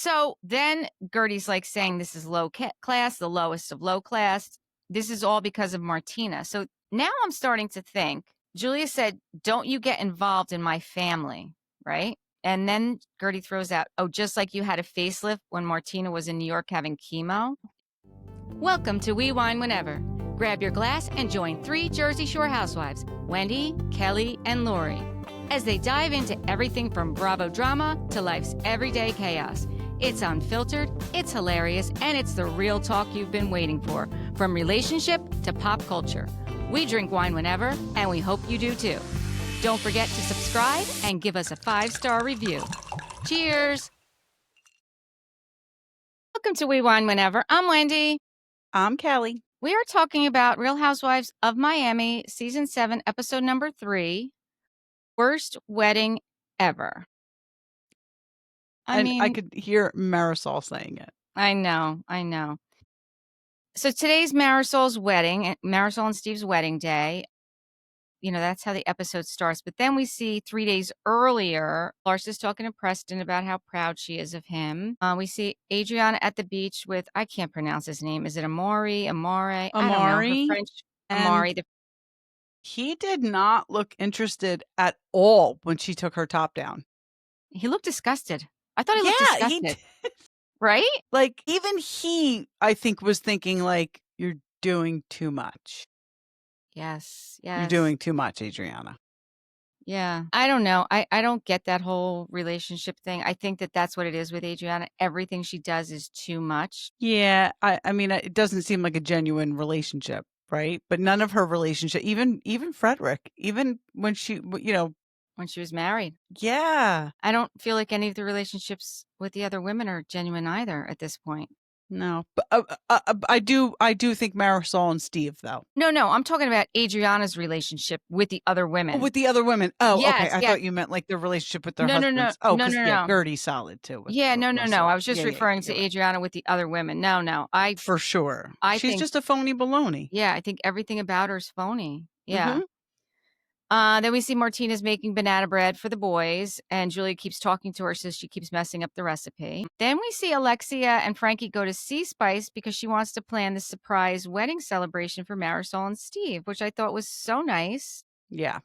So then Guerdy's like saying this is low class, the lowest of low class. This is all because of Martina. So now I'm starting to think, Julia said, don't you get involved in my family, right? And then Guerdy throws out, oh, just like you had a facelift when Martina was in New York having chemo. Welcome to We Wine Whenever. Grab your glass and join 3 Jersey Shore housewives, Wendy, Kelly, and Lori, as they dive into everything from Bravo drama to life's everyday chaos. It's unfiltered, it's hilarious, and it's the real talk you've been waiting for, from relationship to pop culture. We drink wine whenever, and we hope you do too. Don't forget to subscribe and give us a 5-star review. Cheers! Welcome to We Wine Whenever. I'm Wendy. I'm Kelly. We are talking about Real Housewives of Miami, Season 7, Episode number 3, Worst Wedding Ever. I could hear Marysol saying it. I know. So today's Marysol's wedding, Marysol and Steve's wedding day. You know, that's how the episode starts. But then we see 3 days earlier, Larsa's talking to Preston about how proud she is of him. We see Adriana at the beach with, I can't pronounce his name. Is it Amore? I don't know. Her French, Amore. He did not look interested at all when she took her top down. He looked disgusted. I thought he looked disgusted. He did. Right? Like, even he, I think, was thinking, like, you're doing too much. Yes. You're doing too much, Adriana. Yeah. I don't know. I don't get that whole relationship thing. I think that that's what it is with Adriana. Everything she does is too much. Yeah. I mean, it doesn't seem like a genuine relationship, right? But none of her relationship, even Frederick, even when she, when she was married. Yeah. I don't feel like any of the relationships with the other women are genuine either at this point. No, but I do think Marysol and Steve, though. No, I'm talking about Adriana's relationship with the other women. With the other women. Oh, yes, okay. I thought you meant like their relationship with their husbands. No. Oh, because Guerdy's solid too. No. I was just referring to Adriana with the other women. No. For sure. She's just a phony baloney. Yeah, I think everything about her is phony. Yeah. Then we see Martina's making banana bread for the boys, and Julia keeps talking to her, says she keeps messing up the recipe. Then we see Alexia and Frankie go to Sea Spice because she wants to plan the surprise wedding celebration for Marysol and Steve, which I thought was so nice. Yeah.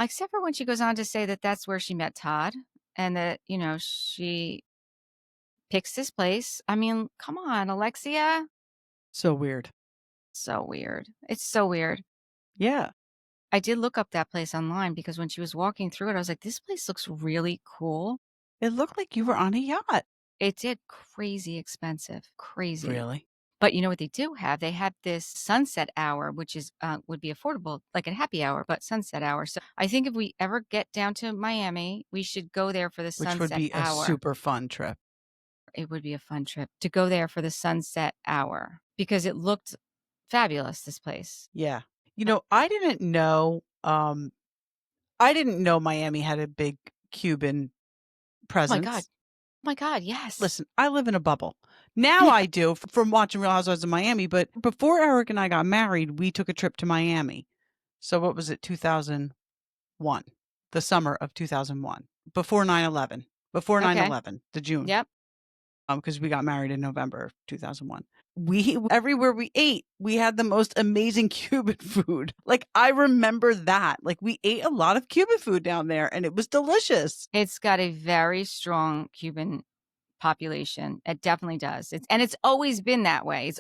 Except for when she goes on to say that that's where she met Todd and that, she picks this place. I mean, come on, Alexia. So weird. It's so weird. Yeah. I did look up that place online because when she was walking through it, I was like, this place looks really cool. It looked like you were on a yacht. It did. Crazy expensive. Crazy. Really? But you know what they do have? They have this sunset hour, which is would be affordable, like a happy hour, but sunset hour. So I think if we ever get down to Miami, we should go there for the sunset hour. Which would be a super fun trip. It would be a fun trip to go there for the sunset hour because it looked fabulous, this place. Yeah. I didn't know Miami had a big Cuban presence. Oh my God, yes. Listen, I live in a bubble. Now I do from watching Real Housewives of Miami, but before Eric and I got married, we took a trip to Miami. So what was it, 2001, the summer of 2001, before 9/11, the June. Yep. Because we got married in November of 2001. Everywhere we ate, we had the most amazing Cuban food. Like, I remember that. Like, we ate a lot of Cuban food down there, and it was delicious. It's got a very strong Cuban population. It definitely does. It's always been that way.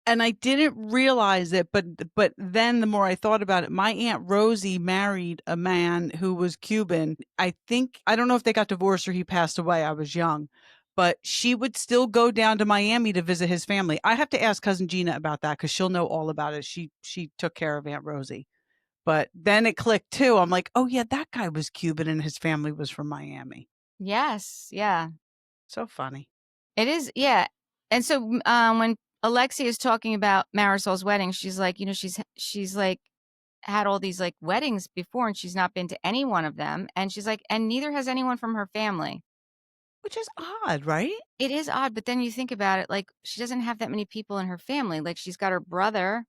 And I didn't realize it, but then the more I thought about it, my Aunt Rosie married a man who was Cuban. I don't know if they got divorced or he passed away. I was young. But she would still go down to Miami to visit his family. I have to ask Cousin Gina about that because she'll know all about it. She took care of Aunt Rosie. But then it clicked too. I'm like, oh yeah, that guy was Cuban and his family was from Miami. Yes. Yeah. So funny. It is. Yeah. And so when Alexia is talking about Marysol's wedding, she's like, she's like had all these like weddings before and she's not been to any one of them. And she's like, and neither has anyone from her family. Which is odd, right? It is odd, but then you think about it, like, she doesn't have that many people in her family. Like, she's got her brother,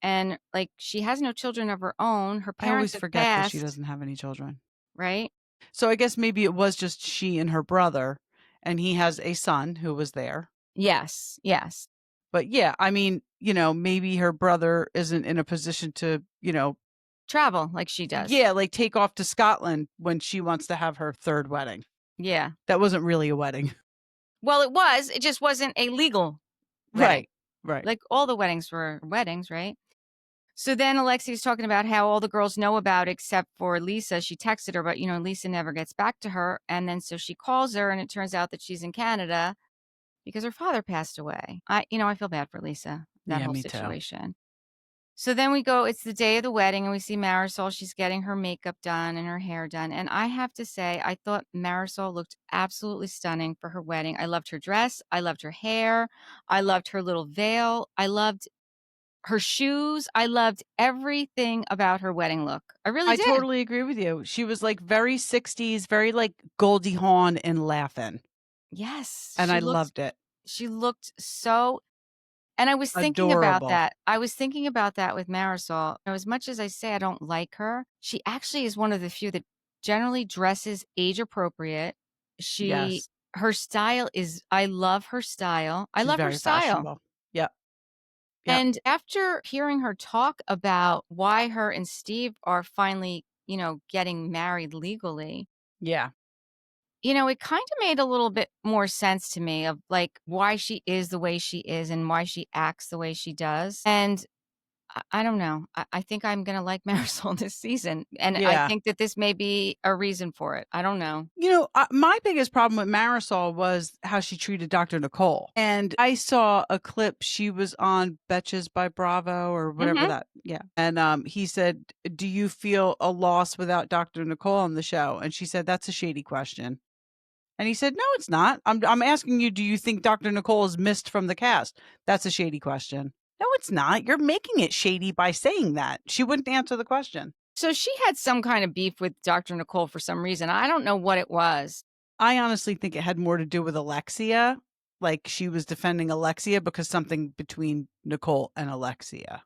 and, like, she has no children of her own. Her parents I always forget that she passed, doesn't have any children. right? So I guess maybe it was just she and her brother, and he has a son who was there. Yes, yes. But yeah, I mean, maybe her brother isn't in a position to, Travel like she does. yeah, like take off to Scotland when she wants to have her third wedding. Yeah. That wasn't really a wedding. Well, it just wasn't a legal wedding. Right. Right. Like all the weddings were weddings, right? So then Alexia's talking about how all the girls know about it except for Lisa. She texted her, but Lisa never gets back to her. And then so she calls her and it turns out that she's in Canada because her father passed away. I feel bad for Lisa, that Yeah, whole me too. situation. So then we go, it's the day of the wedding, and we see Marysol. She's getting her makeup done and her hair done. And I have to say, I thought Marysol looked absolutely stunning for her wedding. I loved her dress. I loved her hair. I loved her little veil. I loved her shoes. I loved everything about her wedding look. I really I did. totally agree with you. She was like very 60s, very like Goldie Hawn and laughing. Yes. And I loved it. She looked so. And I was thinking about Adorable. that. I was thinking about that with Marysol. As much as I say I don't like her, she actually is one of the few that generally dresses age appropriate. Yes. Her style is, I love her style. I She's love her very style. fashionable. Yep. Yep. And after hearing her talk about why her and Steve are finally, getting married legally, Yeah. it kind of made a little bit more sense to me of like why she is the way she is and why she acts the way she does. And I don't know. I think I'm going to like Marysol this season. And I Yeah. think that this may be a reason for it. I don't know. My biggest problem with Marysol was how she treated Dr. Nicole. And I saw a clip. She was on Betches by Bravo or whatever Hmm. that. Yeah. And he said, "Do you feel a loss without Dr. Nicole on the show?" And she said, "That's a shady question." And he said, "No, it's not. I'm asking you, do you think Dr. Nicole is missed from the cast?" "That's a shady question." "No, it's not. You're making it shady by saying that." She wouldn't answer the question. So she had some kind of beef with Dr. Nicole for some reason. I don't know what it was. I honestly think it had more to do with Alexia. Like she was defending Alexia because something between Nicole and Alexia.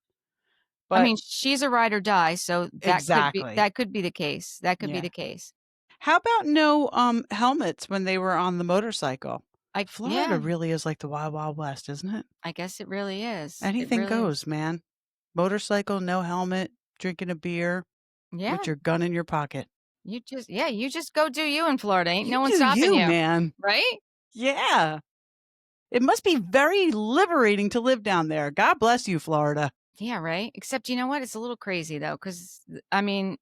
I But mean, she's a ride or die, so exactly. that could be the case. That could be Yeah. the case. How about no helmets when they were on the motorcycle? Florida Yeah, really is like the Wild Wild West, isn't it? I guess it really is. It Anything really is. goes, man. Motorcycle, no helmet, drinking a beer with Yeah. your gun in your pocket. You just go do you in Florida. Ain't You no one do stopping you, you. man. Right? Yeah. It must be very liberating to live down there. God bless you, Florida. Yeah, right. Except you know what? It's a little crazy though, because I mean,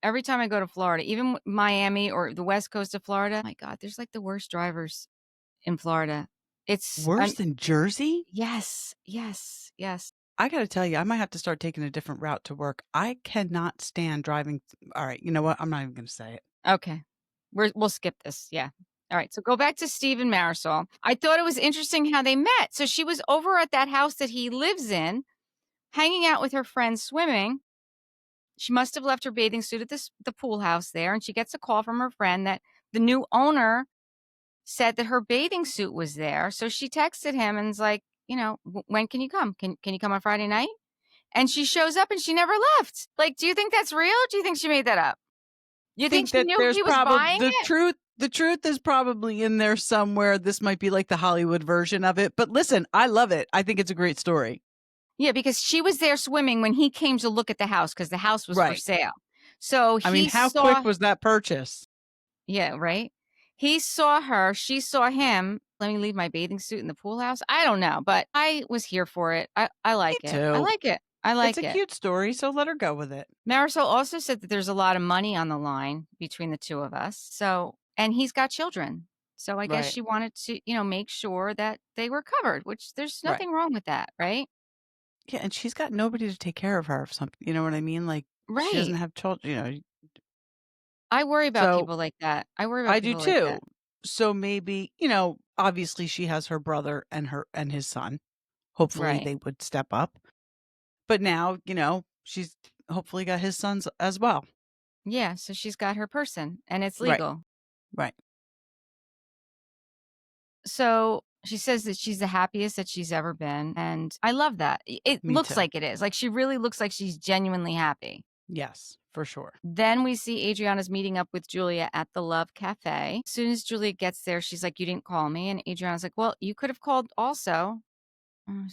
every time I go to Florida, even Miami or the west coast of Florida, my God, there's like the worst drivers in Florida. It's Worse than Jersey? yes, yes, yes. I gotta tell you, I might have to start taking a different route to work. I cannot stand driving. All right, you know what? I'm not even gonna say it. Okay. We'll skip this. Yeah. All right. So go back to Steve and Marysol. I thought it was interesting how they met. So she was over at that house that he lives in, hanging out with her friends swimming. She must have left her bathing suit at the pool house there, and she gets a call from her friend that the new owner said that her bathing suit was there. So she texted him and is like, when can you come? Can you come on Friday night? And she shows up and she never left. Like, do you think that's real? Do you think she made that up? You think Think she that knew there's he was probably buying the it? truth. The truth is probably in there somewhere. This might be like the Hollywood version of it. But listen, I love it. I think it's a great story. Yeah, because she was there swimming when he came to look at the house because the house was for Right. sale. So I mean, he how quick saw, was that purchase? yeah, right. He saw her, she saw him. Let me leave my bathing suit in the pool house. I don't know, but I was here for it. I Me like it. I too. like it. I It's like a it. cute story, so let her go with it. Marysol also said that there's a lot of money on the line between the two of us. So, and he's got children. So I guess Right. she wanted to, make sure that they were covered, which there's Right. nothing wrong with that, right? Yeah, and she's got nobody to take care of her or something. You know what I mean? Like she doesn't Right. have children. I worry about So people like that. I worry about I do people like too. that. So maybe, obviously she has her brother and his son. Hopefully Right. they would step up. But now, she's hopefully got his sons as well. Yeah, so she's got her person and it's Right. legal. Right. So she says that she's the happiest that she's ever been. And I love that. It Me looks too. like it is. Like she really looks like she's genuinely happy. Yes, for sure. Then we see Adriana's meeting up with Julia at the Love Cafe. As soon as Julia gets there, she's like, "You didn't call me." And Adriana's like, "Well, you could have called also."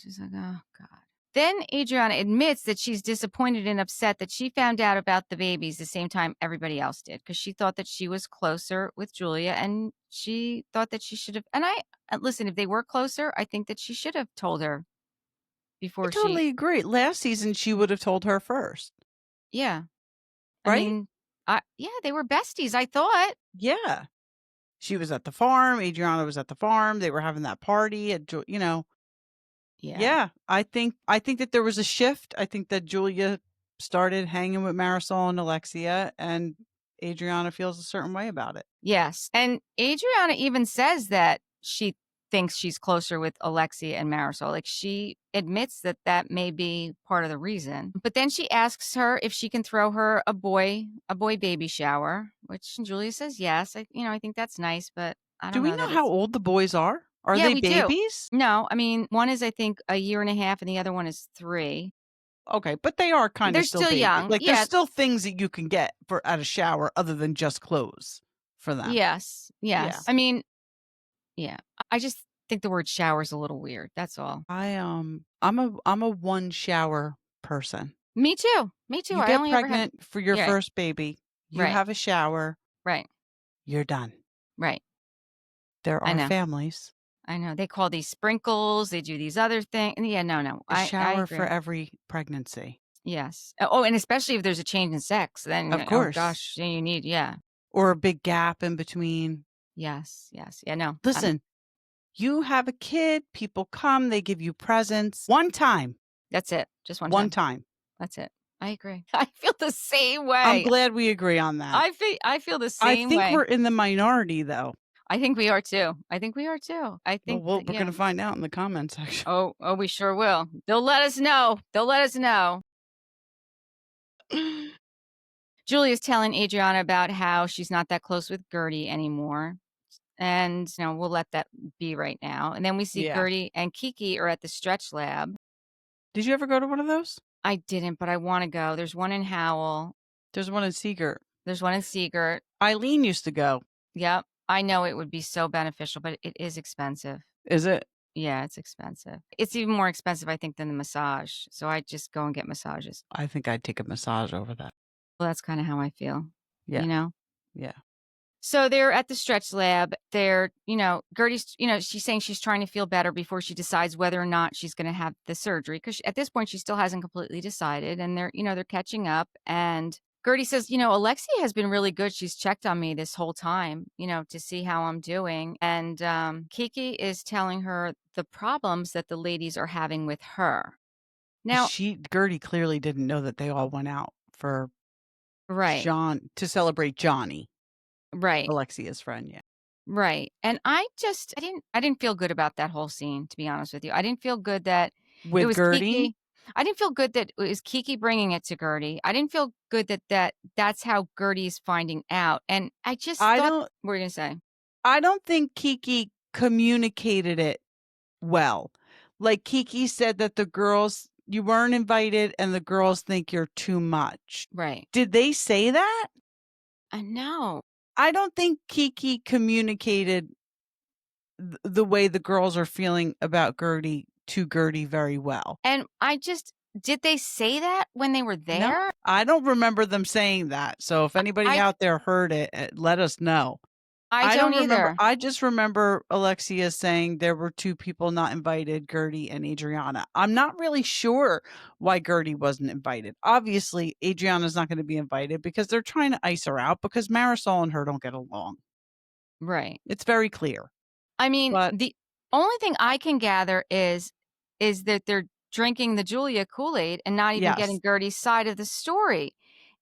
She's like, "Oh, God." Then Adriana admits that she's disappointed and upset that she found out about the babies the same time everybody else did, because she thought that she was closer with Julia, and she thought that she should have. Listen, if they were closer, I think that she should have told her I before she. totally agree. Last season, she would have told her first, Yeah. I right? mean, yeah, they were besties, I thought. Yeah. She was at the farm. Adriana was at the farm. They were having that party at, Yeah. Yeah, I think that there was a shift. I think that Julia started hanging with Marysol and Alexia, and Adriana feels a certain way about it. Yes. And Adriana even says that she thinks she's closer with Alexia and Marysol. Like, she admits that that may be part of the reason. But then she asks her if she can throw her a boy baby shower, which Julia says yes. I think that's nice, but I Do don't we know know that how it's. old the boys are? Are Yeah, they we do. babies? No, I mean, one is, I think, a year and a half, and the other one is 3. Okay, but they are kind They're of still still babies. young. Like, there's Yeah. still things that you can get for at a shower other than just clothes for them. Yes. Yeah. Yes. I mean, yeah. I just think the word shower is a little weird. That's all. I'm a one shower person. Me too. Me too. You I get only ever had. pregnant for your Yeah. first baby, you Right. have a shower, Right. you're done. Right. There I are know. families. I know. They call these sprinkles. They do these other things. Yeah. No. No. A I shower for agree. every pregnancy. Yes. Oh, and especially if there's a change in sex, then Of oh course. gosh, then you need. Yeah. Or a big gap in between. Yes. Yes. Yeah. No. Listen, you have a kid, people come, they give you presents. One time. That's it. Just one One time. time. That's it. I agree. I feel the same I'm way. glad we agree on that. I feel the I same think way. we're in the minority, though. I think we are too. I think we are too. I think Well, that, we're yeah. going to find out in the comment section. Oh, we sure will. They'll let us know. They'll let us know. Julia's telling Adriana about how she's not that close with Guerdy anymore. And, we'll let that be right now. And then we see Yeah. Guerdy and Kiki are at the stretch lab. Did you ever go to one of those? I didn't, but I want to go. There's one in Howell. There's one in Seagirt. There's one in Seagirt. Eileen used to go. Yep. I know it would be so beneficial, but it is expensive. Is it? Yeah, it's expensive. It's even more expensive, I think, than the massage. So I just go and get massages. I think I'd take a massage over that. Well, that's kind of how I feel. Yeah. Yeah. So they're at the stretch lab. They're, Guerdy's, she's saying she's trying to feel better before she decides whether or not she's going to have the surgery. Because at this point, she still hasn't completely decided. And they're catching up. And Guerdy says, Alexia has been really good. She's checked on me this whole time, to see how I'm doing. And Kiki is telling her the problems that the ladies are having with her. Now, Guerdy clearly didn't know that they all went out for right. John to celebrate Johnny. Right. Alexia's friend, yeah. Right. And I didn't feel good about that whole scene, to be honest with you. I didn't feel good that With it was Guerdy? Kiki. I didn't feel good that it was Kiki bringing it to Guerdy. I didn't feel good that's how Guerdy's finding out. And I just thought, what were you going to say? I don't think Kiki communicated it well. Like, Kiki said that the girls, you weren't invited and the girls think you're too much. Right. Did they say that? No. I don't think Kiki communicated the way the girls are feeling about Guerdy to Guerdy very well. And did they say that when they were there? No, I don't remember them saying that. So if anybody out there heard it, let us know. I don't remember. either. I just remember Alexia saying there were 2 people not invited, Guerdy and Adriana. I'm not really sure why Guerdy wasn't invited. Obviously, Adriana's not going to be invited because they're trying to ice her out because Marysol and her don't get along. Right. It's very clear. I mean, the only thing I can gather is that they're drinking the Julia Kool-Aid and not even getting Guerdy's side of the story.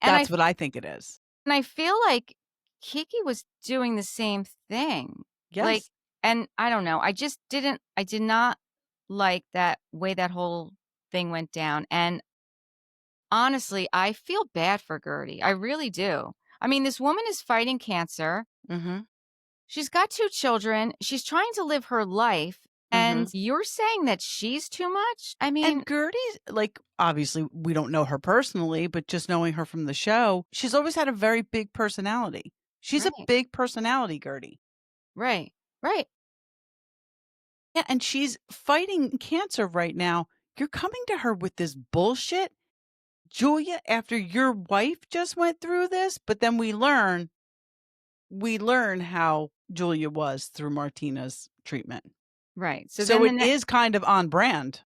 And that's what I think it is. And I feel like Kiki was doing the same thing. Yes. Like, and I don't know. I did not like that way that whole thing went down. And honestly, I feel bad for Guerdy. I really do. I mean, this woman is fighting cancer. Mm-hmm. She's got 2 children. She's trying to live her life. And you're saying that she's too much? I mean, And Guerdy's, like, obviously, we don't know her personally, but just knowing her from the show, she's always had a very big personality. She's a right, big personality, Guerdy. right, right. Yeah, and she's fighting cancer right now. You're coming to her with this bullshit, Julia, after your wife just went through this, but then we learn how Julia was through Martina's treatment. Right. So So then the it next, is kind of on brand.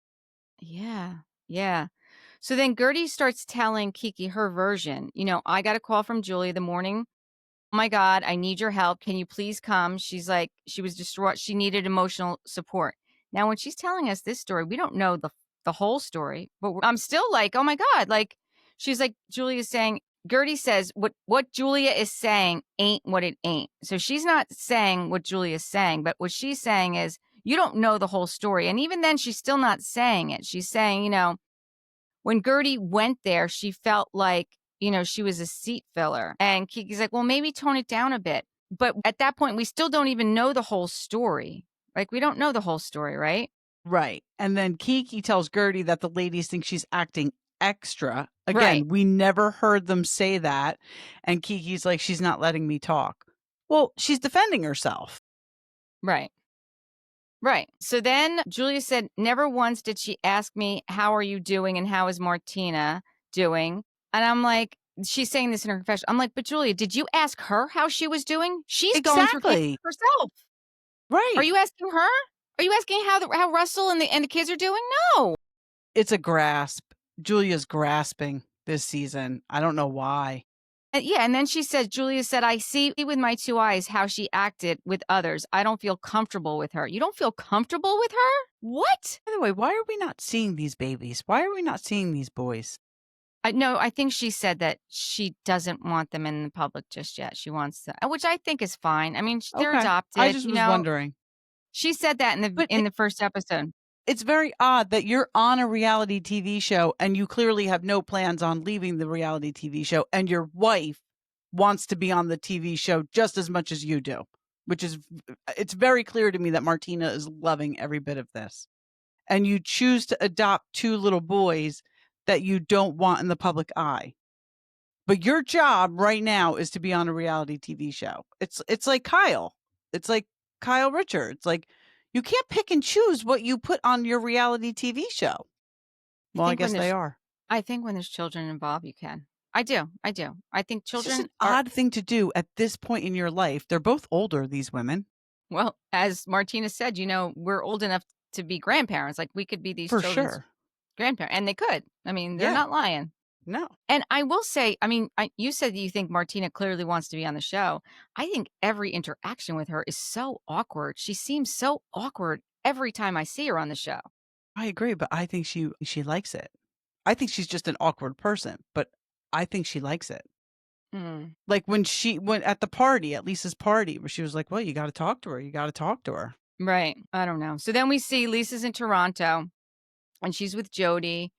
yeah, yeah. So then Gertie starts telling Kiki her version. I got a call from Julie the morning. Oh my God, I need your help. Can you please come? She's like, she was distraught. She needed emotional support. Now, when she's telling us this story, we don't know the whole story, but I'm still like, oh my God. Like, she's like, Julia is saying, Gertie says, what Julia is saying ain't what it ain't. So she's not saying what Julia is saying, but what she's saying is, you don't know the whole story. And even then, she's still not saying it. She's saying, when Gertie went there, she felt like, she was a seat filler. And Kiki's like, well, maybe tone it down a bit. But at that point, we still don't even know the whole story. Like, we don't know the whole story, right? Right. And then Kiki tells Gertie that the ladies think she's acting extra. Right, Again, we never heard them say that. And Kiki's like, she's not letting me talk. Well, she's defending herself. right, right. So then Julia said, never once did she ask me, how are you doing? And how is Martina doing? And I'm like, she's saying this in her confession. I'm like, but Julia, did you ask her how she was doing? She's going through cancer Exactly. herself. Are Right. you asking her? Are you asking how Russell and the kids are doing? No. It's a grasp. Julia's grasping this season. I don't know why. Yeah, and then she says, Julia said, I see with my two eyes how she acted with others. I don't feel comfortable with her. You don't feel comfortable with her? What? By the way, why are we not seeing these babies? Why are we not seeing these boys? No, I think she said that she doesn't want them in the public just yet. She wants to, which I think is fine. I mean, they're Okay. I adopted, just was wondering. She said that in the But in the first episode. it's very odd that you're on a reality TV show and you clearly have no plans on leaving the reality TV show, and your wife wants to be on the TV show just as much as you do, which is, it's very clear to me that Martina is loving every bit of this. And you choose to adopt two little boys that you don't want in the public eye. But your job right now is to be on a reality TV show. It's like Kyle. It's like Kyle Richards. Like, you can't pick and choose what you put on your reality TV show. I Well, I think when guess they there's are. I think when there's children involved, you can. I do. I do. I think It's just an children are odd thing to do at this point in your life. They're both older, these women. well, as Martina said, we're old enough to be grandparents. Like we could be these For children's sure. grandparents, and they could. I mean, they're Yeah. not lying. No. And I will say, I mean, you said that you think Martina clearly wants to be on the show. I think every interaction with her is so awkward. She seems so awkward every time I see her on the show. I agree, but I think she likes it. I think she's just an awkward person, but I think she likes it. Mm. Like when she went at the party, at Lisa's party, where she was like, well, you got to talk to her. You got to talk to her. Right. I don't know. So then we see Lisa's in Toronto and she's with Jody.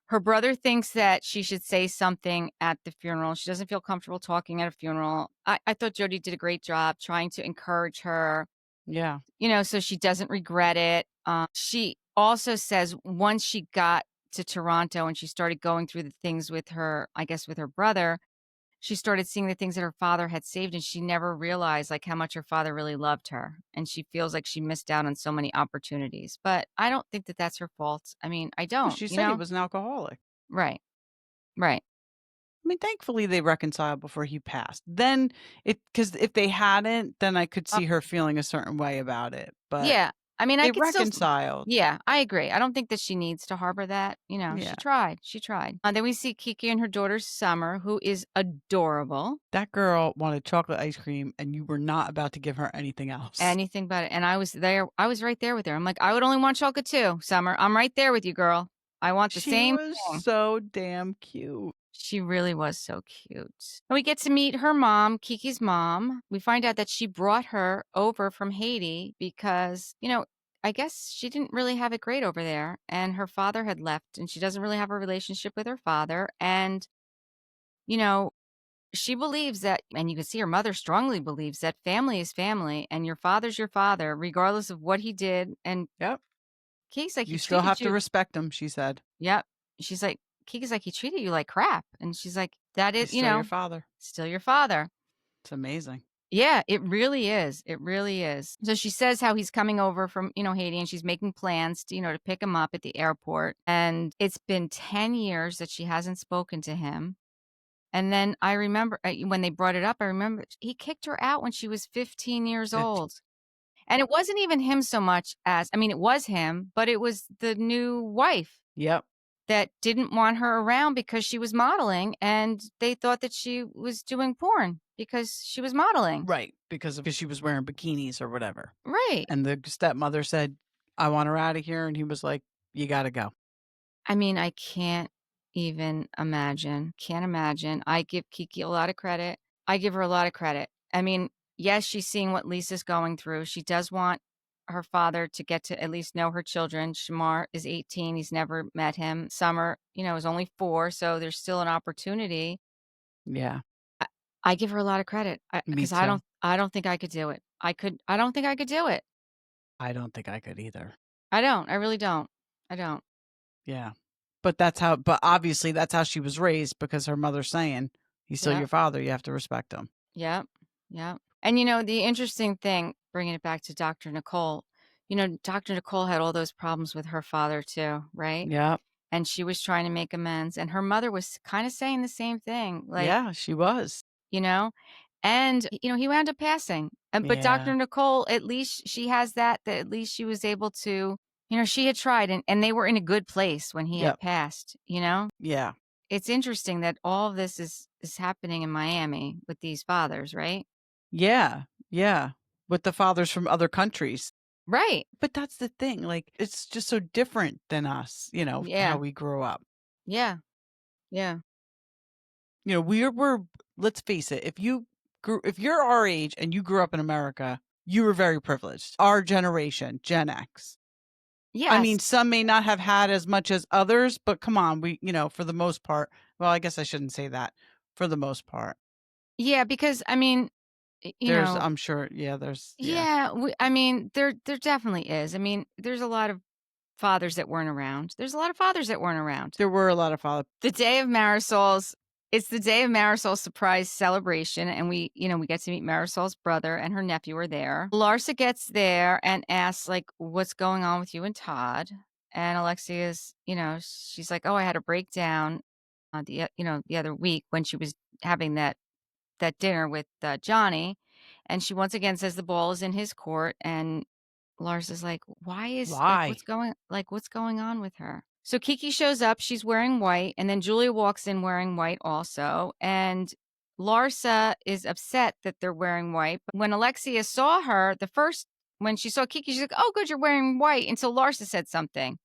Her brother thinks that she should say something at the funeral. She doesn't feel comfortable talking at a funeral. I thought Jody did a great job trying to encourage her, Yeah. so she doesn't regret it. She also says once she got to Toronto and she started going through the things with her, I guess with her brother, she started seeing the things that her father had saved and she never realized like how much her father really loved her. And she feels like she missed out on so many opportunities. But I don't think that that's her fault. I mean, I No, don't, she said he was an alcoholic. Right. Right. I mean, thankfully they reconciled before he passed. Then because if they hadn't, then I could see her feeling a certain way about it. But Yeah. I mean, I they could still reconciled. yeah, I agree. I don't think that she needs to harbor that, Yeah. she tried, she tried. Then we see Kiki and her daughter Summer, who is adorable. That girl wanted chocolate ice cream, and you were not about to give her anything else. Anything but it. And I was right there with her. I'm like, I would only want chocolate too, Summer. I'm right there with you, girl. I want the She same was thing. so damn cute. She really was so cute. And we get to meet her mom, Kiki's mom. We find out that she brought her over from Haiti because, I guess she didn't really have it great over there. And her father had left, and she doesn't really have a relationship with her father. And, you know, she believes that, and you can see her mother strongly believes that family is family and your father's your father, regardless of what he did. And Yep. Kiki's like, You he still treated have to you. respect him, she said. Yep. She's like, Kiki's like, he treated you like crap. And she's like, that is, He's still your father. still your father. It's amazing. Yeah, it really is. It really is. So she says how he's coming over from, Haiti, and she's making plans to, to pick him up at the airport. And it's been 10 years that she hasn't spoken to him. And then I remember when they brought it up, I remember he kicked her out when she was 15 years 15. old. And it wasn't even him so much as, it was him, but it was the new wife Yep. that didn't want her around because she was modeling, and they thought that she was doing porn because she was modeling. Right. Because she was wearing bikinis or whatever. Right. And the stepmother said, I want her out of here. And he was like, you got to go. I can't even imagine. Can't imagine. I give Kiki a lot of credit. I give her a lot of credit. Yes, she's seeing what Lisa's going through. She does want her father to get to at least know her children. Shamar is 18. He's never met him. Summer, is only 4, so there's still an opportunity. Yeah. I give her a lot of credit Me because too. I don't think I could do it. I don't think I could do it. I don't think I could either. I don't. I really don't. I don't. Yeah. But obviously that's how she was raised, because her mother's saying, he's still Yep. your father. You have to respect him. Yep. Yep. And the interesting thing, bringing it back to Dr. Nicole, Dr. Nicole had all those problems with her father too, right? Yep. And she was trying to make amends, and her mother was kind of saying the same thing, like, Yeah, she was. and he wound up passing. But Yeah. Dr. Nicole, at least she has that at least she was able to, she had tried, and they were in a good place when he had Yep. passed, Yeah. It's interesting that all of this is happening in Miami with these fathers, right? Yeah. Yeah. With the fathers from other countries. Right. But that's the thing. Like, it's just so different than us, how Yeah. we grew up. Yeah. Yeah. We're let's face it, if you're our age and you grew up in America, you were very privileged. Our generation, Gen X. I mean, Yes. some may not have had as much as others, but come on, we, for the most part, well, I guess I shouldn't say that. For the most part. Yeah, because There's, I'm sure, yeah, yeah, there definitely is. There's a lot of fathers that weren't around. There's a lot of fathers that weren't around. There were a lot of fathers. The day of it's the day of Marysol's surprise celebration, and we get to meet Marysol's brother and her nephew are there. Larsa gets there and asks, like, what's going on with you and Todd? And Alexia's, she's like, oh, I had a breakdown the other week when she was having that dinner with Johnny, and she once again says the ball is in his court, and Lars is like, Why? what's going on with her? So Kiki shows up, she's wearing white, and then Julia walks in wearing white also, and Larsa is upset that they're wearing white. But when Alexia saw her, when she saw Kiki, she's like, oh, good, you're wearing white, until Larsa said something.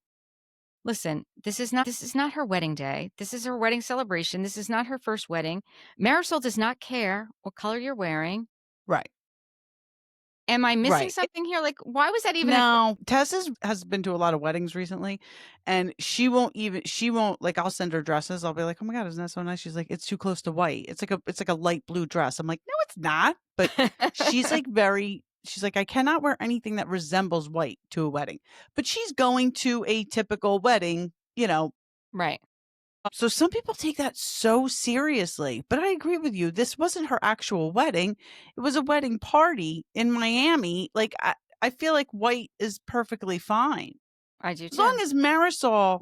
Listen, this is not her wedding day. This is her wedding celebration. This is not her first wedding. Marysol does not care what color you're wearing. Right. Am I missing Right. something here? Like, why was that even No, Tess has been to a lot of weddings recently, and she won't, like, I'll send her dresses. I'll be like, oh my God, isn't that so nice? She's like, it's too close to white. It's like a light blue dress. I'm like, no, it's not. But she's like she's like, I cannot wear anything that resembles white to a wedding. But she's going to a typical wedding, Right. So some people take that so seriously, but I agree with you. This wasn't her actual wedding. It was a wedding party in Miami. Like, I feel like white is perfectly fine. I do too. As long as Marysol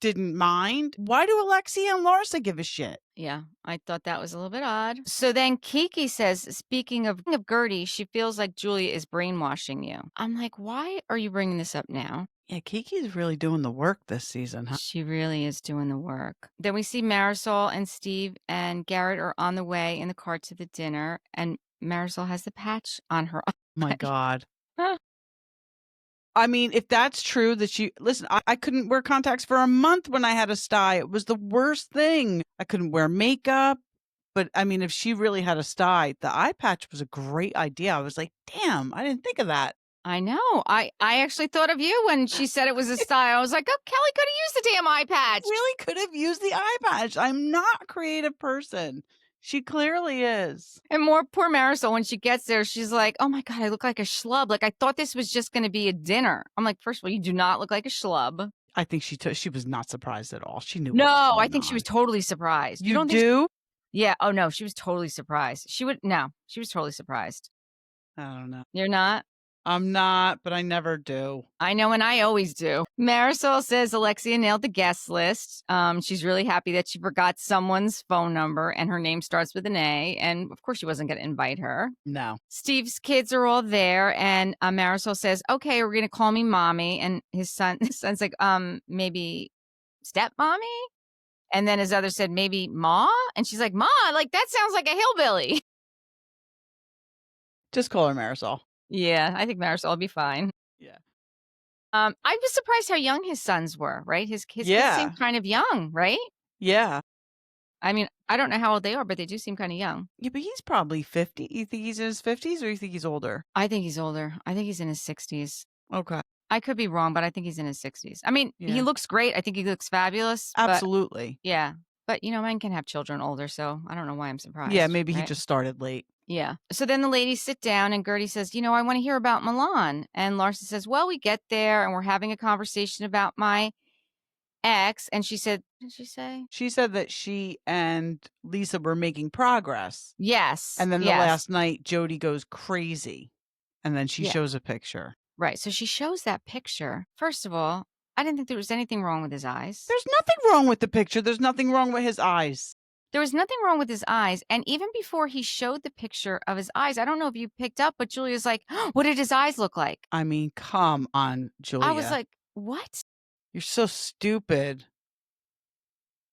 didn't mind, why do Alexia and Larsa give a shit? Yeah, I thought that was a little bit odd. So then Kiki says, speaking of Guerdy, she feels like Julia is brainwashing you. I'm like, why are you bringing this up now? Yeah, Kiki's really doing the work this season, huh? She really is doing the work. Then we see Marysol and Steve and Garrett are on the way in the car to the dinner, and Marysol has the patch on her eye. Oh my God. I mean, if that's true that listen, I couldn't wear contacts for a month when I had a sty. It was the worst thing. I couldn't wear makeup. But I mean, if she really had a sty, the eye patch was a great idea. I was like, damn, I didn't think of that. I know. I actually thought of you when she said it was a style. I was like, oh, Kelly could have used the damn eye patch. Really could have used the eye patch. I'm not a creative person. She clearly is. And more poor Marysol, when she gets there, she's like, oh my God, I look like a schlub. Like, I thought this was just going to be a dinner. I'm like, first of all, you do not look like a schlub. I think she was not surprised at all. She knew what was No, I going think she was on. totally surprised. You don't think do? Yeah. Oh no, she was totally surprised. She was totally surprised. I don't know. You're not? I'm not, but I never do. I know, and I always do. Marysol says Alexia nailed the guest list. She's really happy that she forgot someone's phone number and her name starts with an A. And of course, she wasn't going to invite her. No. Steve's kids are all there, and Marysol says, "Okay, we're going to call me mommy." And his son's like, maybe stepmommy. And then his other said, maybe ma. And she's like, Ma, like that sounds like a hillbilly. Just call her Marysol. Yeah, I think Marysol will be fine. Yeah. I was surprised how young his sons were, right? His kids Yeah. seem kind of young, right? Yeah. I mean, I don't know how old they are, but they do seem kind of young. Yeah, but he's probably 50. You think he's in his 50s or you think he's older? I think he's older. I think he's in his 60s. Okay. I could be wrong, but I think he's in his 60s. I mean, Yeah. he looks great. I think he looks fabulous. but- Absolutely. yeah. But, men can have children older, so I don't know why I'm surprised. Yeah, maybe he right? just started late. Yeah. So then the ladies sit down and Guerdy says, I want to hear about Milan. And Larsa says, well, we get there and we're having a conversation about my ex. And she said, what did she say? She said that she and Lisa were making progress. Yes. And then the yes. last night, Jody goes crazy. And then she Yeah. shows a picture. Right. So she shows that picture. First of all, I didn't think there was anything wrong with his eyes. There's nothing wrong with the picture. There's nothing wrong with his eyes. There was nothing wrong with his eyes. And even before he showed the picture of his eyes, I don't know if you picked up, but Julia's like, what did his eyes look like? I mean, come on, Julia. I was like, what? You're so stupid.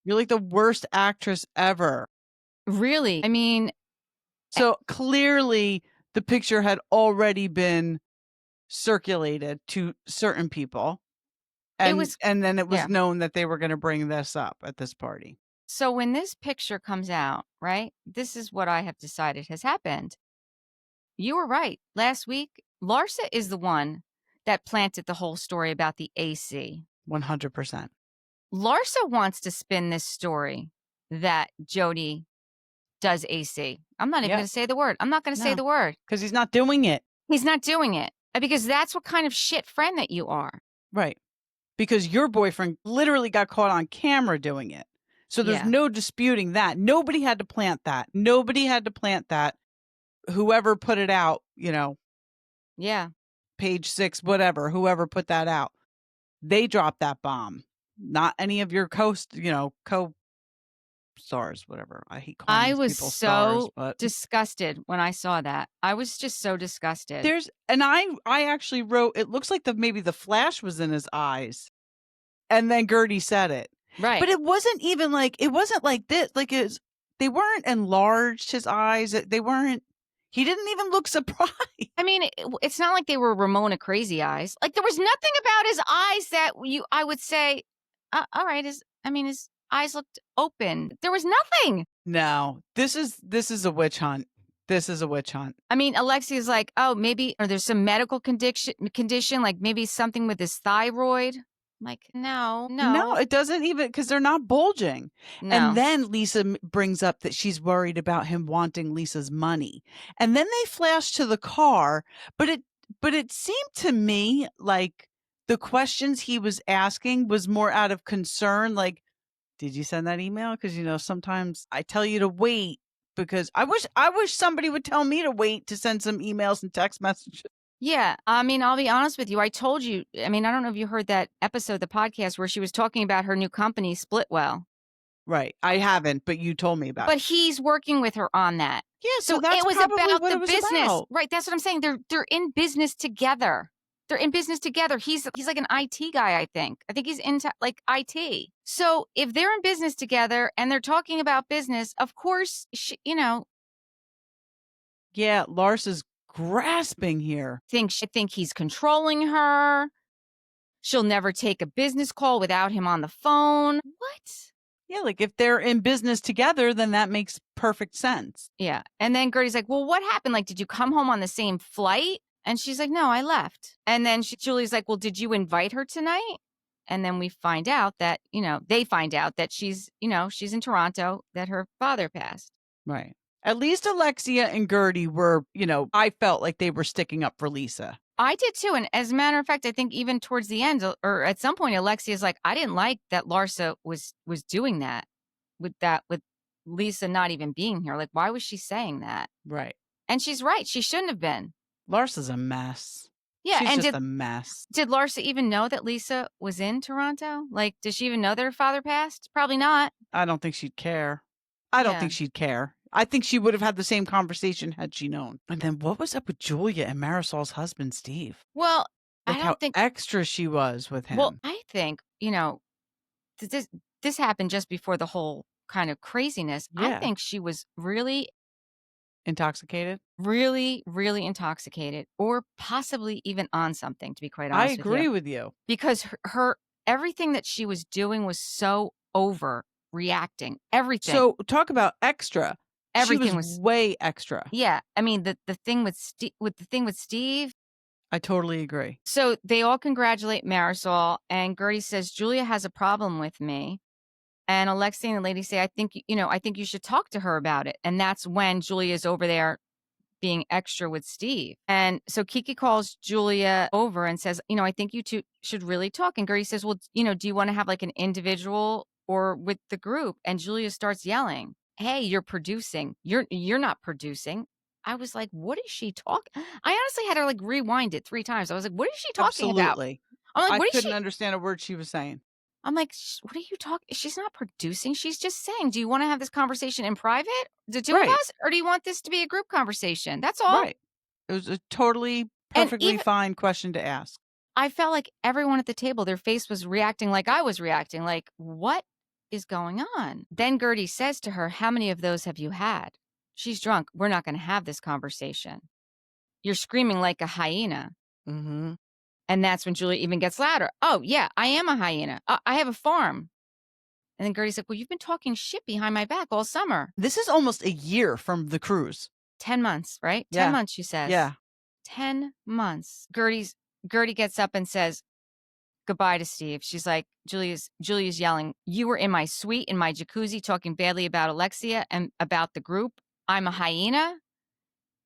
You're like the worst actress ever. Really? I mean, so clearly the picture had already been circulated to certain people. And then it was known that they were going to bring this up at this party. So when this picture comes out, right, this is what I have decided has happened. You were right. Last week, Larsa is the one that planted the whole story about the AC. 100%. Larsa wants to spin this story that Jody does AC. I'm not even going to say the word. I'm not going to say the word. Because he's not doing it. He's not doing it. Because that's what kind of shit friend that you are. Right. Because your boyfriend literally got caught on camera doing it. So there's no disputing that. Nobody had to plant that. Nobody had to plant that. Whoever put it out, Yeah. Page 6, whatever, whoever put that out. They dropped that bomb. Not any of your co-stars, whatever. I hate calling I these was people so stars, but disgusted when I saw that. I was just so disgusted. I actually wrote, it looks like maybe the flash was in his eyes. And then Guerdy said it. Right. But it wasn't even like, it wasn't like this. Like they weren't enlarged, his eyes. He didn't even look surprised. I mean, it's not like they were Ramona crazy eyes. Like there was nothing about his eyes that I would say, all right, his eyes looked open. There was nothing. No, this is a witch hunt. This is a witch hunt. I mean, Alexia's like, oh, maybe, or there's some medical condition, like maybe something with his thyroid. I'm like, no, it doesn't even, because they're not bulging. No. And then Lisa brings up that she's worried about him wanting Lisa's money. And then they flash to the car, but it seemed to me like the questions he was asking was more out of concern. Like, did you send that email? Because, sometimes I tell you to wait because I wish somebody would tell me to wait to send some emails and text messages. Yeah. I mean, I'll be honest with you. I told you, I don't know if you heard that episode, the podcast where she was talking about her new company, Splitwell. Right. I haven't, but you told me about it. But he's working with her on that. Yeah. So that's it was probably about what the it was business. about. Right. That's what I'm saying. They're in business together. They're in business together. He's like an IT guy, I think. I think he's into like IT. So if they're in business together and they're talking about business, of course, Yeah, Lars is grasping here. I think he's controlling her. She'll never take a business call without him on the phone. What? Yeah, like if they're in business together, then that makes perfect sense. Yeah. And then Guerdy's like, well, what happened? Like, did you come home on the same flight? And she's like, no, I left. And then Julie's like, well, did you invite her tonight? And then we find out that, they find out that she's in Toronto, that her father passed. Right. At least Alexia and Guerdy were, I felt like they were sticking up for Lisa. I did too. And as a matter of fact, I think even towards the end or at some point, Alexia's like, I didn't like that Larsa was doing that with Lisa not even being here. Like, why was she saying that? Right. And she's right. She shouldn't have been. Larsa's a mess. Yeah. She's and just a mess. Did Larsa even know that Lisa was in Toronto? Like, does she even know that her father passed? Probably not. I don't think she'd care. I don't Yeah. think she'd care. I think she would have had the same conversation had she known. And then what was up with Julia and Marysol's husband, Steve? Well, Like I how don't think extra she was with him. Well, I think, this happened just before the whole kind of craziness. I Yeah. think she was really, Intoxicated? really, really intoxicated or possibly even on something, to be quite honest I agree with with you. Because her everything that she was doing was so overreacting. Everything. So talk about extra. Everything she was way extra. Yeah. I mean, the thing with Steve, I totally agree. so they all congratulate Marysol, and Guerdy says, Julia has a problem with me. And Alexia and the lady say, I think you should talk to her about it. And that's when Julia's over there being extra with Steve. And so Kiki calls Julia over and says, I think you two should really talk. And Guerdy says, well, do you want to have like an individual or with the group? And Julia starts yelling, hey, you're producing. You're not producing. I was like, what is she talking? I honestly had to like rewind it 3 times. I was like, what is she talking about? Absolutely. I'm like, I what is couldn't she? understand a word she was saying. I'm like, what are you talking? She's not producing. She's just saying, do you want to have this conversation in private, the two of Right. us, or do you want this to be a group conversation? That's all. Right. It was a totally perfectly fine question to ask. I felt like everyone at the table, their face was reacting like I was reacting, like, what is going on? Then Guerdy says to her, how many of those have you had? She's drunk. We're not going to have this conversation. You're screaming like a hyena. Mm-hmm. And that's when Julia even gets louder. Oh, yeah, I am a hyena. I have a farm. And then Guerdy's like, well, you've been talking shit behind my back all summer. This is almost a year from the cruise. 10 months, right? Yeah. 10 months, she says. Yeah. 10 months. Guerdy gets up and says goodbye to Steve. She's like, Julia's yelling, you were in my suite, in my jacuzzi, talking badly about Alexia and about the group. I'm a hyena.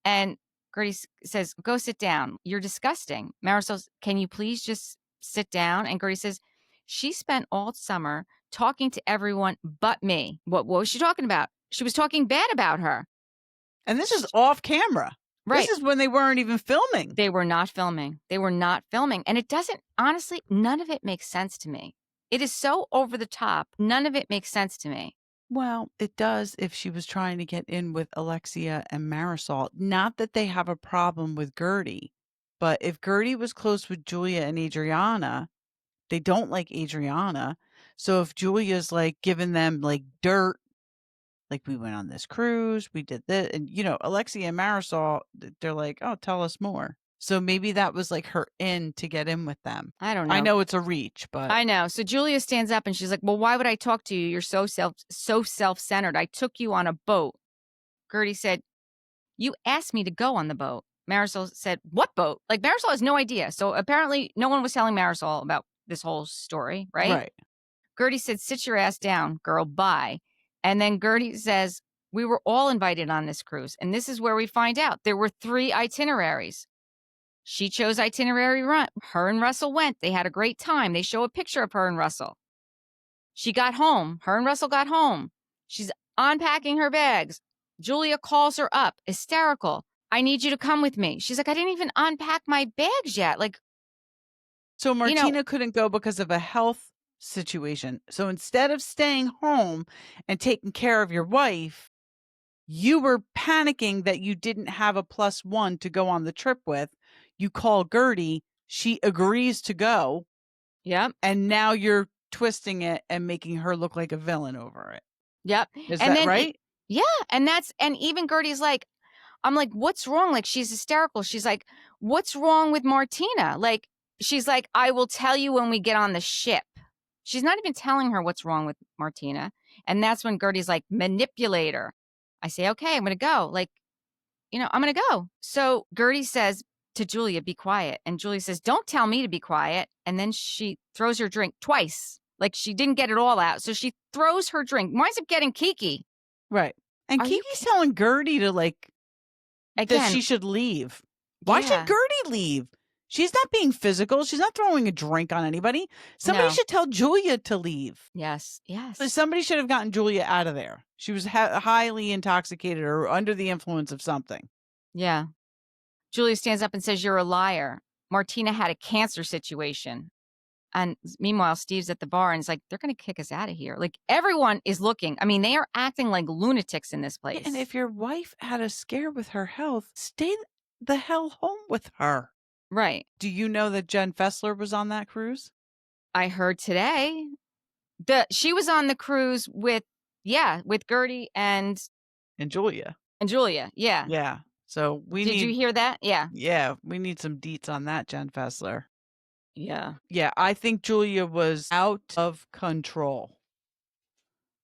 And Guerdy says, go sit down. You're disgusting. Marysol says, can you please just sit down? And Guerdy says, she spent all summer talking to everyone but me. What was she talking about? She was talking bad about her. And this is off camera. Right. This is when they weren't even filming. They were not filming. And it doesn't, honestly, none of it makes sense to me. It is so over the top. None of it makes sense to me. Well, it does if she was trying to get in with Alexia and Marysol. Not that they have a problem with Guerdy, but if Guerdy was close with Julia and Adriana, they don't like Adriana. So if Julia's like giving them like dirt, like we went on this cruise, we did this, and Alexia and Marysol, they're like, oh, tell us more. So maybe that was like her in to get in with them. I don't know. I know it's a reach, but I know. So Julia stands up and she's like, well, why would I talk to you? You're so self-centered. I took you on a boat. Guerdy said, you asked me to go on the boat. Marysol said, what boat? Like Marysol has no idea. So apparently no one was telling Marysol about this whole story, right? Right. Guerdy said, sit your ass down, girl, bye. And then Guerdy says, we were all invited on this cruise. And this is where we find out there were 3 itineraries. She chose itinerary 1. Her and Russell went. They had a great time. They show a picture of her and Russell. She got home. Her and Russell got home. She's unpacking her bags. Julia calls her up, hysterical. I need you to come with me. She's like, I didn't even unpack my bags yet. Like, so Martina couldn't go because of a health situation. So instead of staying home and taking care of your wife, you were panicking that you didn't have a +1 to go on the trip with. You call Guerdy, she agrees to go. Yep. And now you're twisting it and making her look like a villain over it. Yep. Is that right? Yeah. And even Guerdy's like, I'm like, what's wrong? Like, she's hysterical. She's like, what's wrong with Martina? Like, she's like, I will tell you when we get on the ship. She's not even telling her what's wrong with Martina. And that's when Guerdy's like, manipulator. I say, okay, I'm going to go. Like, I'm going to go. So Guerdy says to Julia, be quiet. And Julia says, don't tell me to be quiet. And then she throws her drink twice. Like she didn't get it all out. So she throws her drink, winds up getting Kiki. Right. And Are you Kiki's telling Guerdy to that again? she should leave. Why should Yeah. Guerdy leave? She's not being physical. She's not throwing a drink on anybody. Somebody No. should tell Julia to leave. Yes. Yes. Somebody should have gotten Julia out of there. She was highly intoxicated or under the influence of something. Yeah. Julia stands up and says, "You're a liar. Martina had a cancer situation." And meanwhile, Steve's at the bar and it's like, they're going to kick us out of here. Like, everyone is looking. I mean, they are acting like lunatics in this place. And if your wife had a scare with her health, stay the hell home with her. Right. Do you know that Jen Fessler was on that cruise? I heard today she was on the cruise with Guerdy and Julia. Julia. Yeah. Yeah. So Did you hear that? Yeah. Yeah, we need some deets on that, Jen Fessler. Yeah. Yeah, I think Julia was out of control.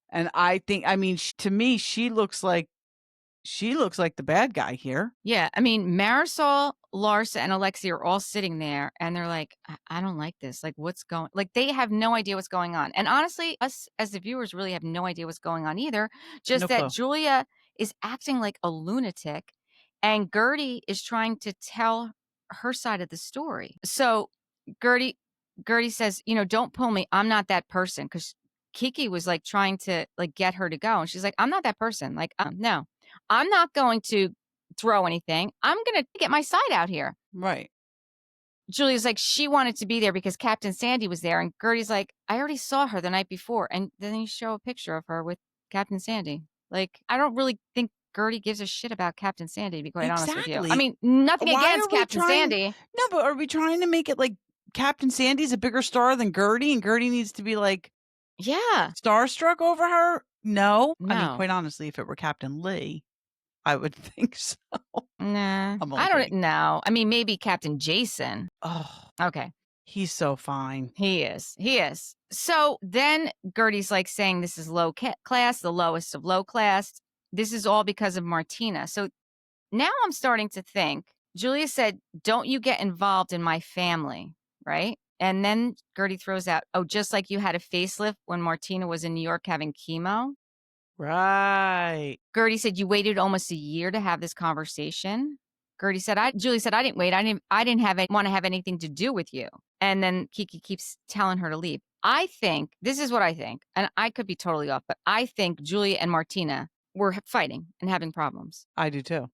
And I mean, to me, she looks like the bad guy here. Yeah. I mean, Marysol, Larsa, and Alexia are all sitting there and they're like, I don't like this. Like, what's going, like, they have no idea what's going on. And honestly, us as the viewers really have no idea what's going on either. Just No that clue. Julia is acting like a lunatic and Guerdy is trying to tell her side of the story. So Guerdy says, don't pull me. I'm not that person. Cause Kiki was like trying to like get her to go. And she's like, I'm not that person. Like, no, I'm not going to throw anything. I'm going to get my side out here. Right. Julia's like, she wanted to be there because Captain Sandy was there. And Guerdy's like, I already saw her the night before. And then you show a picture of her with Captain Sandy. Like, I don't really think Guerdy gives a shit about Captain Sandy, to be quite honest with you. I mean, nothing against Captain Sandy. No, but are we trying to make it like Captain Sandy's a bigger star than Guerdy and Guerdy needs to be like starstruck over her? No. I mean, quite honestly, if it were Captain Lee, I would think so. Nah. I don't know. I mean, maybe Captain Jason. Oh, okay. He's so fine. He is. He is. So then Guerdy's like saying this is low class, the lowest of low class. This is all because of Martina. So now I'm starting to think, Julia said, don't you get involved in my family, right? And then Guerdy throws out, oh, just like you had a facelift when Martina was in New York having chemo. Right. Guerdy said, you waited almost a year to have this conversation. Julie said, I didn't wait. I didn't want to have anything to do with you. And then Kiki keeps telling her to leave. I think, this is what I think, and I could be totally off, but I think Julia and Martina were fighting and having problems. I do too.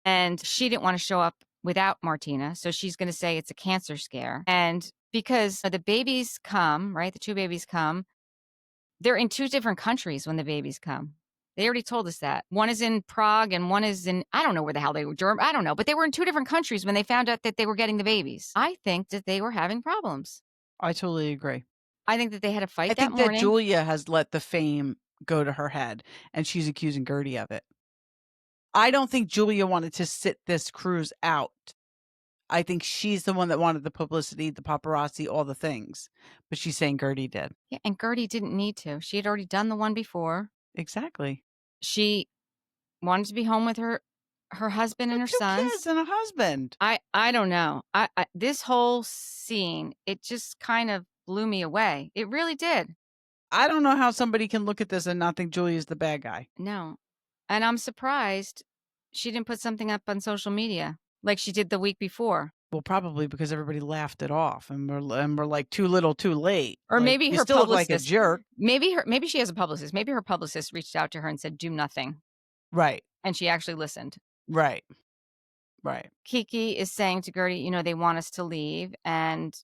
And she didn't want to show up without Martina. So she's going to say it's a cancer scare. And because the babies come, right? The two babies come. They're in two different countries when the babies come. They already told us that. One is in Prague and one is in, I don't know where the hell they were, German. I don't know. But they were in two different countries when they found out that they were getting the babies. I think that they were having problems. I totally agree. I think that they had a fight that morning. I think that Julia has let the fame go to her head and she's accusing Guerdy of it. I don't think Julia wanted to sit this cruise out. I think she's the one that wanted the publicity, the paparazzi, all the things. But she's saying Guerdy did. Yeah, and Guerdy didn't need to. She had already done the one before. Exactly. She wanted to be home with her husband and her sons. Kids and a husband. I don't know. I this whole scene, it just kind of blew me away. It really did. I don't know how somebody can look at this and not think Julia's the bad guy. No. And I'm surprised she didn't put something up on social media like she did the week before. Well, probably because everybody laughed it off and we're like too little, too late. Or like, maybe her still publicist, look like a jerk. Maybe she has a publicist. Maybe her publicist reached out to her and said, "Do nothing." Right. And she actually listened. Right. Right. Kiki is saying to Guerdy, they want us to leave, and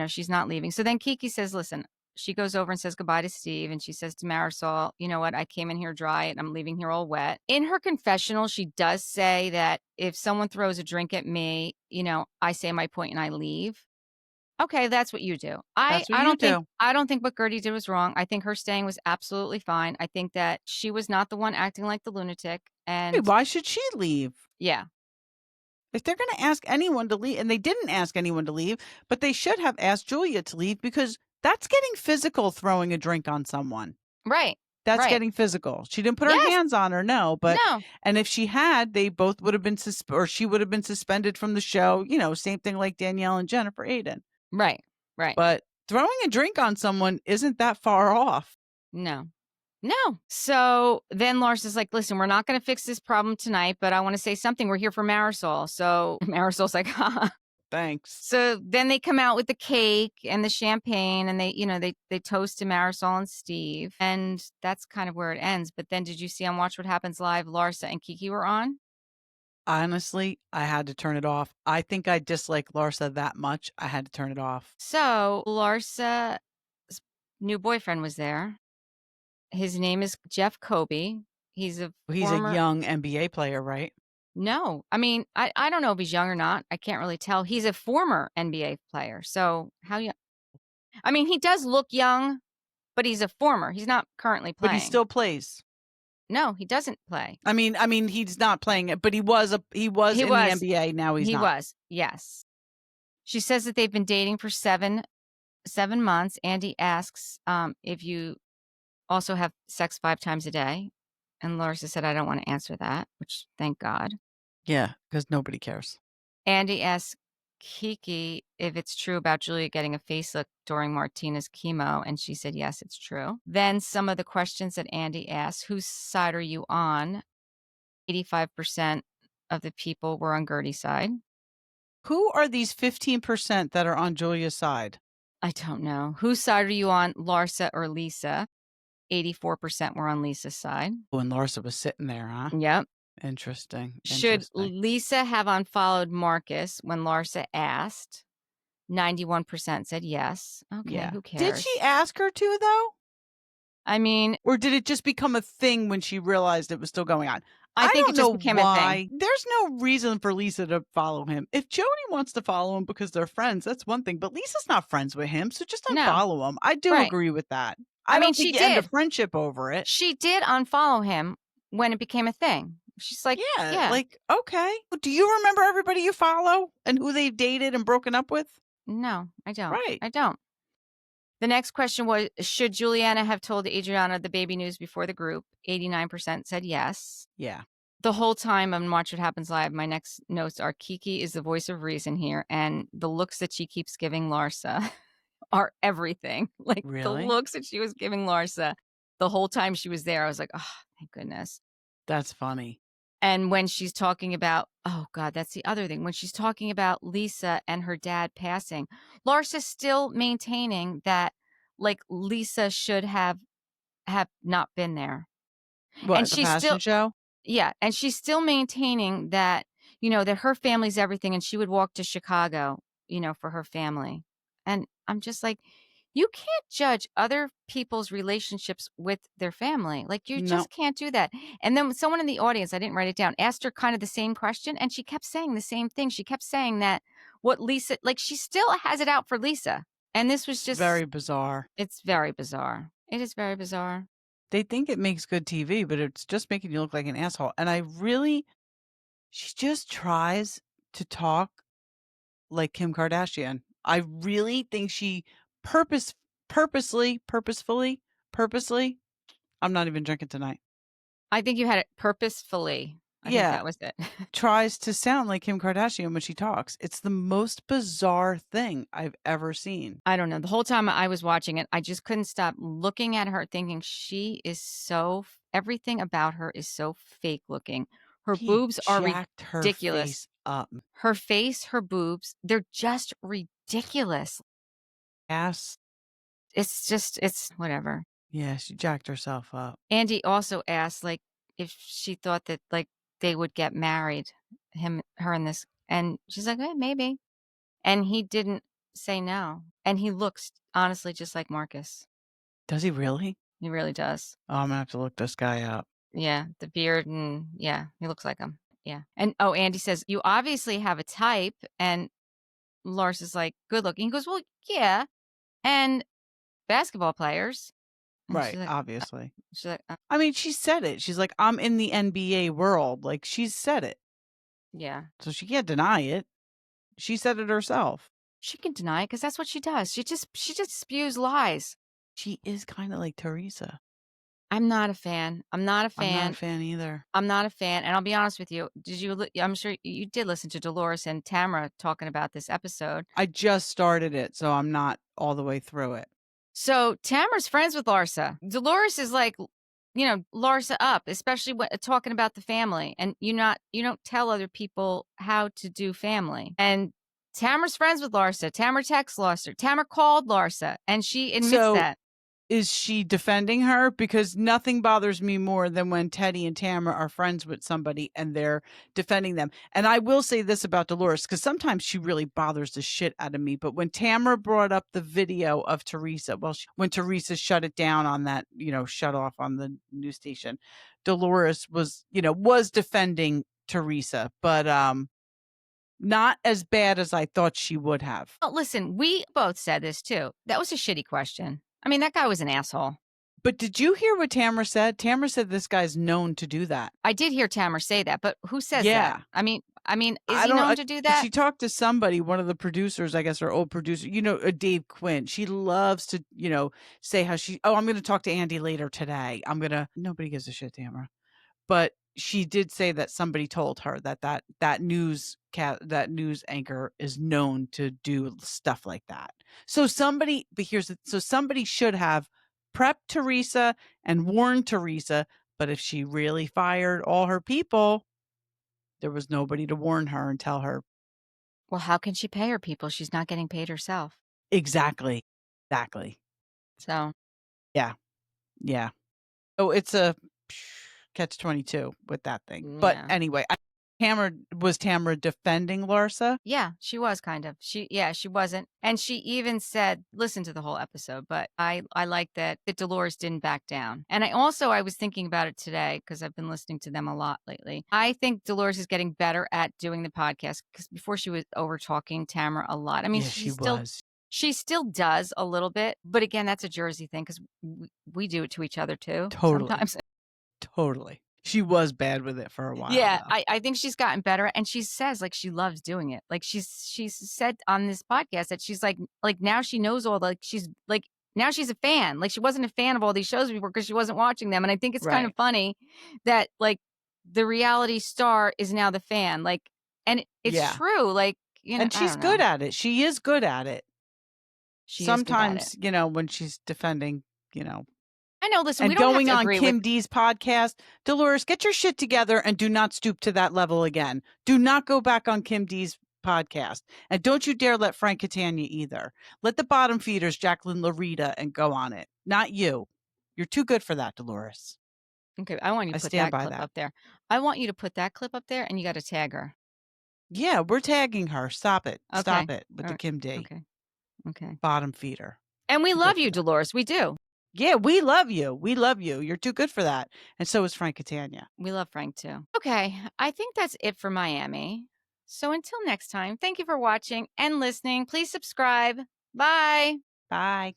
she's not leaving. So then Kiki says, "Listen." She goes over and says goodbye to Steve, and she says to Marysol, you know what? I came in here dry and I'm leaving here all wet. In her confessional, she does say that if someone throws a drink at me, I say my point and I leave. Okay, that's what you do. I don't think what Guerdy did was wrong. I think her staying was absolutely fine. I think that she was not the one acting like the lunatic. And wait, why should she leave? Yeah. If they're going to ask anyone to leave, and they didn't ask anyone to leave, but they should have asked Julia to leave because that's getting physical, throwing a drink on someone. Right. That's getting physical. She didn't put her hands on her, but no. And if she had, they both would have been or she would have been suspended from the show. Same thing like Danielle and Jennifer Aiden. Right. Right. But throwing a drink on someone isn't that far off. No. No. So then Larsa's like, listen, we're not going to fix this problem tonight, but I want to say something. We're here for Marysol. So Marysol's like, haha. Thanks. So then they come out with the cake and the champagne and they toast to Marysol and Steve. And that's kind of where it ends. But then did you see on Watch What Happens Live, Larsa and Kiki were on? Honestly, I had to turn it off. I think I dislike Larsa that much. I had to turn it off. So Larsa's new boyfriend was there. His name is Jeff Kobe. He's a young NBA player, right? No. I mean, I don't know if he's young or not. I can't really tell. He's a former NBA player. So how young? I mean, he does look young, but he's a former. He's not currently playing. But he still plays. No, he doesn't play. I mean, he's not playing it, but he was in the NBA. Now he's not. He was, yes. She says that they've been dating for seven months. Andy asks if you also have sex 5 times a day. And Larsa said, I don't want to answer that, which thank God. Yeah, because nobody cares. Andy asks Kiki if it's true about Julia getting a facelift during Martina's chemo, and she said, yes, it's true. Then some of the questions that Andy asked, whose side are you on? 85% of the people were on Guerdy's side. Who are these 15% that are on Julia's side? I don't know. Whose side are you on, Larsa or Lisa? 84% were on Lisa's side. When Larsa was sitting there, huh? Yep. Interesting. Should Lisa have unfollowed Marcus when Larsa asked? 91% said yes. Okay, Yeah. who cares? Did she ask her to, though? I mean, or did it just become a thing when she realized it was still going on? I think don't it just know became why. a thing. There's no reason for Lisa to follow him. If Jody wants to follow him because they're friends, that's one thing. But Lisa's not friends with him, so just unfollow him. I do agree with that. I mean, don't think you end a friendship over it. She did unfollow him when it became a thing. She's like, yeah. Like, okay. Do you remember everybody you follow and who they've dated and broken up with? No, I don't. Right. I don't. The next question was, should Juliana have told Adriana the baby news before the group? 89% said yes. Yeah. The whole time on Watch What Happens Live, my next notes are Kiki is the voice of reason here, and the looks that she keeps giving Larsa are everything. Like, really? The looks that she was giving Larsa the whole time she was there, I was like, oh, thank goodness. That's funny. And when she's talking about, oh God, that's the other thing. When she's talking about Lisa and her dad passing, Larsa's still maintaining that, like, Lisa should have not been there. What, and the she's fashion still, show? Yeah, and she's still maintaining that, that her family's everything, and she would walk to Chicago, for her family. And I'm just like, you can't judge other people's relationships with their family. Like, you just can't do that. And then someone in the audience, I didn't write it down, asked her kind of the same question, and she kept saying the same thing. She kept saying that what Lisa, like, she still has it out for Lisa. And this was just very bizarre. It's very bizarre. It is very bizarre. They think it makes good TV, but it's just making you look like an asshole. And she just tries to talk like Kim Kardashian. I really think she purposefully, I'm not even drinking tonight. I think you had it purposefully. I think that was it. Tries to sound like Kim Kardashian when she talks. It's the most bizarre thing I've ever seen. I don't know. The whole time I was watching it, I just couldn't stop looking at her thinking she is everything about her is so fake looking. Her boobs are ridiculous. Her face, her boobs, they're just ridiculous. Ass. It's whatever. Yeah, she jacked herself up. Andy also asked, like, if she thought that, like, they would get married, her and this. And she's like, maybe. And he didn't say no. And he looks, honestly, just like Marcus. Does he really? He really does. Oh, I'm going to have to look this guy up. Yeah, the beard and, yeah, he looks like him. Yeah. And, Andy says, you obviously have a type. And Lars is like, good looking. He goes, well, yeah. And basketball players. And right, like, obviously. She's like, I mean, she said it. She's like, I'm in the NBA world. Like, she's said it. Yeah. So she can't deny it. She said it herself. She can deny it because that's what she does. She just spews lies. She is kind of like Teresa. I'm not a fan. I'm not a fan either. I'm not a fan. And I'll be honest with you. I'm sure you did listen to Dolores and Tamara talking about this episode. I just started it, so I'm not all the way through it. So Tamara's friends with Larsa. Dolores is like, Larsa up, especially when talking about the family, and you don't tell other people how to do family. And Tamara's friends with Larsa. Tamara texts Larsa. Tamara called Larsa, and she admits So that. is she defending her? Because nothing bothers me more than when Teddy and Tamara are friends with somebody and they're defending them. And I will say this about Dolores, because sometimes she really bothers the shit out of me. But when Tamara brought up the video of Teresa, when Teresa shut it down on that, shut off on the news station, Dolores was defending Teresa, but not as bad as I thought she would have. Well, listen, we both said this too. That was a shitty question. I mean, that guy was an asshole. But did you hear what Tamara said? Tamara said this guy's known to do that. I did hear Tamara say that, but who says Yeah. that? I mean, is I he don't known to do that? She talked to somebody, one of the producers, I guess, her old producer, Dave Quinn. She loves to, say how I'm going to talk to Andy later today. Nobody gives a shit, Tamara. But she did say that somebody told her that news anchor is known to do stuff like that. So somebody should have prepped Teresa and warned Teresa. But if she really fired all her people, there was nobody to warn her and tell her. Well, how can she pay her people? She's not getting paid herself. Exactly. So. Yeah. Oh, it's a catch-22 with that thing. But Yeah. anyway, was Tamara defending Larsa? Yeah, she was kind of. She wasn't. And she even said, listen to the whole episode, but I like that Dolores didn't back down. And I was thinking about it today because I've been listening to them a lot lately. I think Dolores is getting better at doing the podcast because before she was over talking Tamara a lot. I mean, Yeah, she was. She still does a little bit, but again, that's a Jersey thing because we do it to each other too. Totally. Sometimes. Totally. She was bad with it for a while. Yeah, though. I think she's gotten better, and she says like she loves doing it. Like she's said on this podcast that she's like now she knows all now she's a fan. Like she wasn't a fan of all these shows before because she wasn't watching them. And I think it's kind of funny that like the reality star is now the fan. Like, and it's true. Like, and she's good at it. She is good at it. Sometimes, when she's defending, I know. Listen, and we don't going have to on agree Kim with D's podcast, Dolores, get your shit together and do not stoop to that level again. Do not go back on Kim D's podcast. And don't you dare let Frank Catania either. Let the bottom feeders, Jacqueline Larita, and go on it. Not you. You're too good for that, Dolores. Okay, I want you to put that clip up there. I want you to put that clip up there, and you got to tag her. Yeah, we're tagging her. Stop it. Okay. Stop it with the Kim D. Okay. Bottom feeder. And we love you, Dolores. We do. Yeah, we love you. We love you. You're too good for that. And so is Frank Catania. We love Frank too. Okay, I think that's it for Miami. So until next time, thank you for watching and listening. Please subscribe. Bye. Bye.